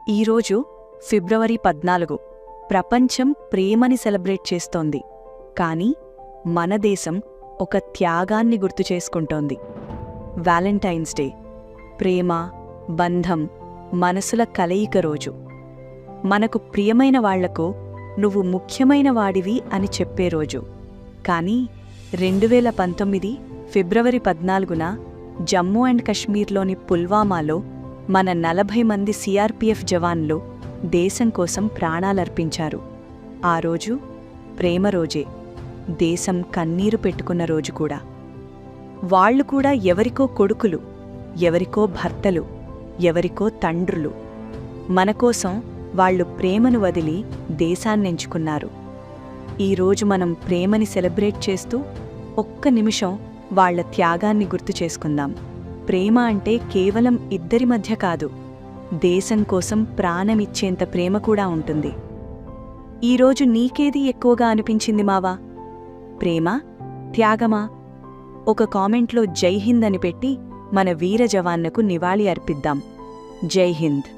ఈరోజు ఫిబ్రవరి 14 ప్రపంచం ప్రేమని సెలబ్రేట్ చేస్తోంది. కానీ మన దేశం ఒక త్యాగాన్ని గుర్తుచేసుకుంటోంది. వ్యాలంటైన్స్ డే ప్రేమ, బంధం, మనసుల కలయిక రోజు. మనకు ప్రియమైన వాళ్లకు నువ్వు ముఖ్యమైన వాడివి అని చెప్పే రోజు. కానీ 2019 ఫిబ్రవరి 14న జమ్మూ అండ్ కశ్మీర్లోని పుల్వామాలో మన 40 మంది సిఆర్పిఎఫ్ జవాన్లు దేశం కోసం ప్రాణాలర్పించారు. ఆ రోజు ప్రేమ రోజే, దేశం కన్నీరు పెట్టుకున్న రోజు కూడా. వాళ్లు కూడా ఎవరికో కొడుకులు, ఎవరికో భర్తలు, ఎవరికో తండ్రులు. మనకోసం వాళ్లు ప్రేమను వదిలి దేశాన్నెంచుకున్నారు. ఈరోజు మనం ప్రేమని సెలబ్రేట్ చేస్తూ ఒక్క నిమిషం వాళ్ల త్యాగాన్ని గుర్తు చేసుకుందాం. ప్రేమ అంటే కేవలం ఇద్దరి మధ్య కాదు, దేశం కోసం ప్రాణమిచ్చేంత ప్రేమ కూడా ఉంటుంది. ఈరోజు నీకేది ఎక్కువగా అనిపించింది మావా? ప్రేమ, త్యాగమా? ఒక కామెంట్లో జై హింద్ అని పెట్టి మన వీర జవాన్లకు నివాళి అర్పిద్దాం. జై హింద్.